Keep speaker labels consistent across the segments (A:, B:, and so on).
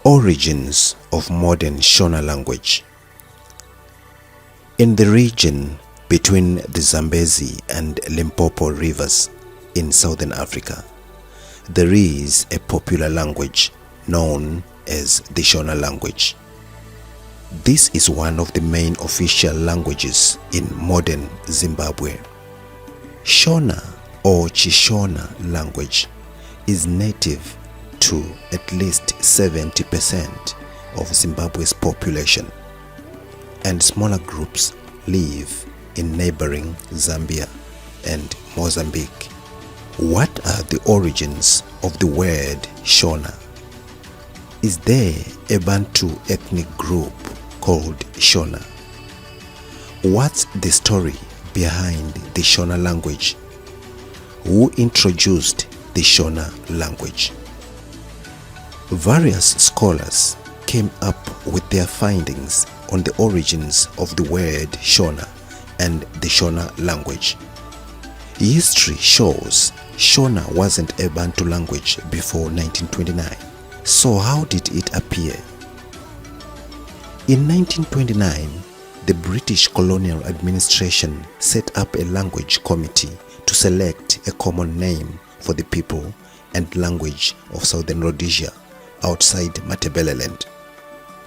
A: Origins of modern Shona language. In the region between the Zambezi and Limpopo rivers in southern Africa, there is a popular language known as the Shona language. This is one of the main official languages in modern Zimbabwe. Shona or ChiShona language is native to at least 70% of Zimbabwe's population, and smaller groups live in neighboring Zambia and Mozambique. What are the origins of the word Shona? Is there a Bantu ethnic group called Shona? What's the story behind the Shona language? Who introduced the Shona language? Various scholars came up with their findings on the origins of the word Shona and the Shona language. History shows Shona wasn't a Bantu language before 1929. So how did it appear? In 1929, the British Colonial administration set up a language committee to select a common name for the people and language of Southern Rhodesia outside Matabeleland.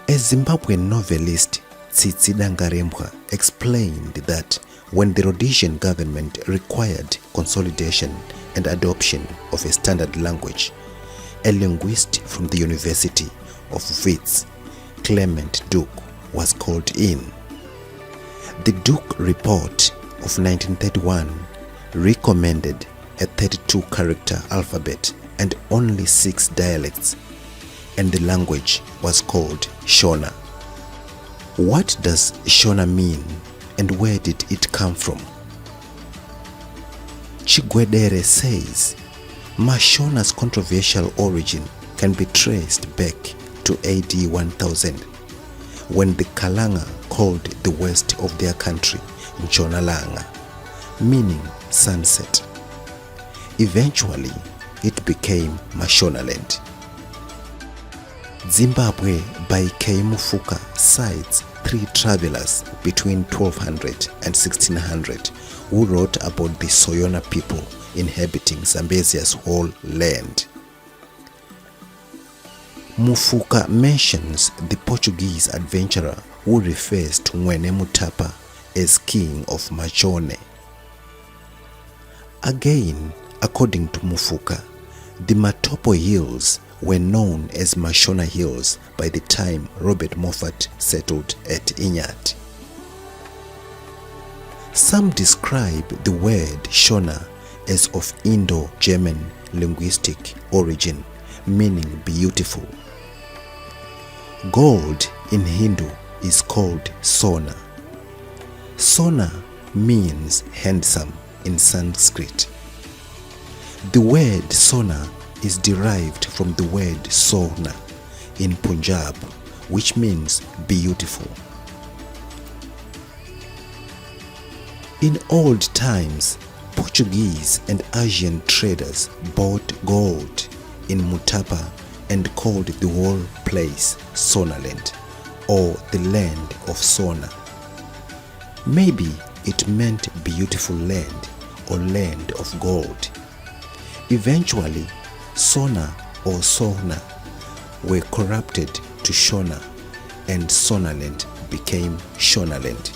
A: A Zimbabwean novelist, Ado-Ndlela, explained that when the Rhodesian government required consolidation and adoption of a standard language, a linguist from the University of Wits, Clement Duke, was called in. The Duke Report of 1931 recommended a 32-character alphabet and only 6 dialects, and the language was called Shona. What does Shona mean, and where did it come from? Chigwedere says Mashona's controversial origin can be traced back to AD 1000, when the Kalanga called the west of their country Nchonalanga, meaning sunset. Eventually, it became Mashonaland. Zimbabwe by K. Mufuka cites 3 travelers between 1200 and 1600 who wrote about the Soyona people inhabiting Zambezia's whole land. Mufuka mentions the Portuguese adventurer who refers to Mwene Mutapa as king of Machone. Again, according to Mufuka, the Matopo Hills were known as Mashona Hills by the time Robert Moffat settled at Inyati. Some describe the word Shona as of Indo-German linguistic origin, meaning beautiful. Gold in Hindu is called Sona. Sona means handsome in Sanskrit. The word Sona is derived from the word Sona in Punjab, which means beautiful. In old times, Portuguese and Asian traders bought gold in Mutapa and called the whole place Sonaland, or the land of Sona. Maybe it meant beautiful land or land of gold. Eventually, Sona or Sona were corrupted to Shona, and Sonaland became Shonaland.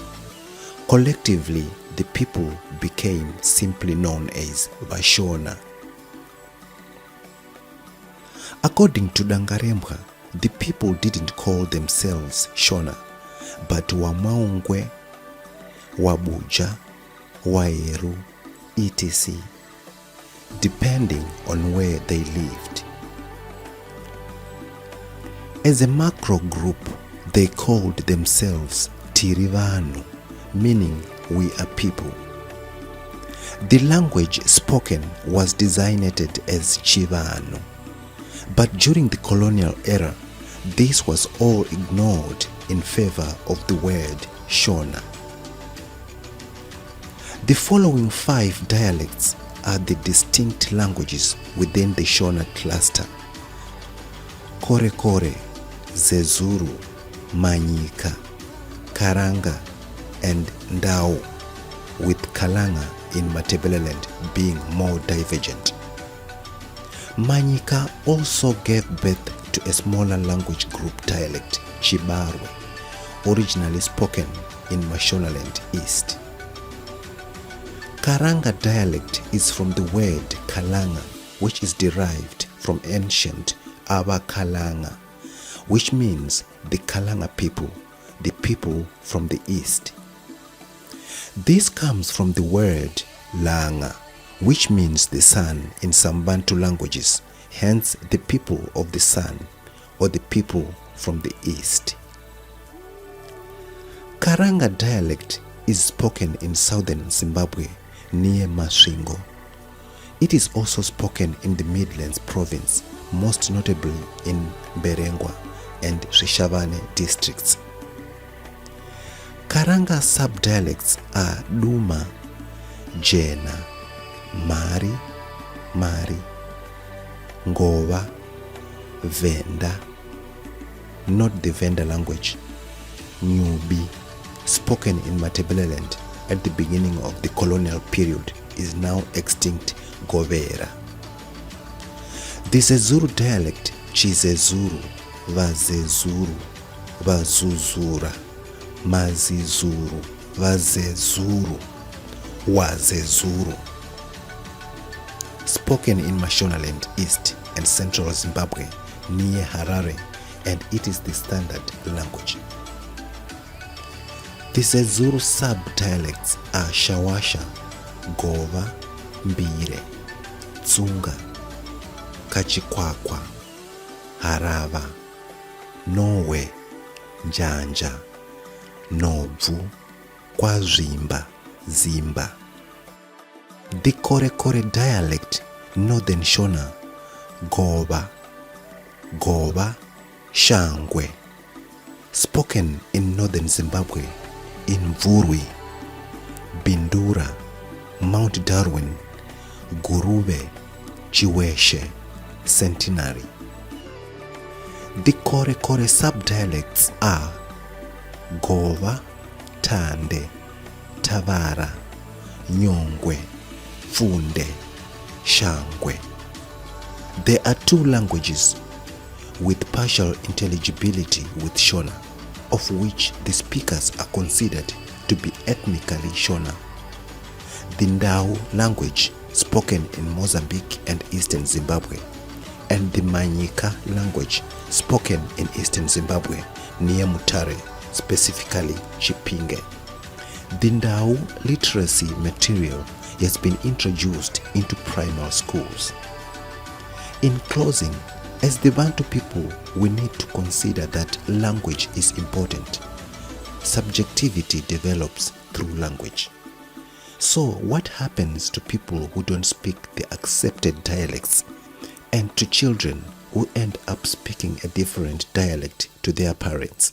A: Collectively, the people became simply known as Vashona. According to Dangarembwa, the people didn't call themselves Shona, but Wamaungwe, Wabuja, Waeru, etc., depending on where they lived. As a macro group, they called themselves Tirivanu, meaning we are people. The language spoken was designated as Chivanu, but during the colonial era, this was all ignored in favor of the word Shona. The following 5 dialects are the distinct languages within the Shona cluster: Kore Kore, Zezuru, Manyika, Karanga, and Ndau, with Kalanga in Matabeleland being more divergent. Manyika also gave birth to a smaller language group dialect, Chibarwe, originally spoken in Mashonaland East. Karanga dialect is from the word Kalanga, which is derived from ancient Abakalanga, which means the Kalanga people, the people from the east. This comes from the word Langa, which means the sun in some Bantu languages, hence the people of the sun or the people from the east. Karanga dialect is spoken in southern Zimbabwe near Masvingo. It is also spoken in the Midlands province, most notably in Berengwa and Rishavane districts. Karanga subdialects are Duma, Jena, Mari, Ngova, Venda, not the Venda language, Nyubi, spoken in Matabeleland at the beginning of the colonial period, is now extinct Govera. The Zezuru dialect, ChiZezuru, Vazezuru, Vazuzura, Mazizuru, Vazezuru, Wazezuru, spoken in Mashonaland East and Central Zimbabwe near Harare, and it is the standard language. The Zezuru sub-dialects are Shawasha, Gova, Mbire, Tsunga, Kachikwakwa, Harava, Nowe, Njanja, Nobvu, Kwazimba, Zimba. The Kore dialect, Northern Shona, Goba, Shangwe, spoken in northern Zimbabwe, in Mvurwi, Bindura, Mount Darwin, Gurube, Chiweshe, Centenary. The Kore subdialects are Gova, Tande, Tavara, Nyongwe, Funde, Shangwe. There are two languages with partial intelligibility with Shona, of which the speakers are considered to be ethnically Shona. The Ndau language, spoken in Mozambique and eastern Zimbabwe, and the Manyika language, spoken in eastern Zimbabwe near Mutare, specifically Chipinge. The Ndau literacy material has been introduced into primary schools. In closing, as the Bantu people, we need to consider that language is important. Subjectivity develops through language. So what happens to people who don't speak the accepted dialects, and to children who end up speaking a different dialect to their parents?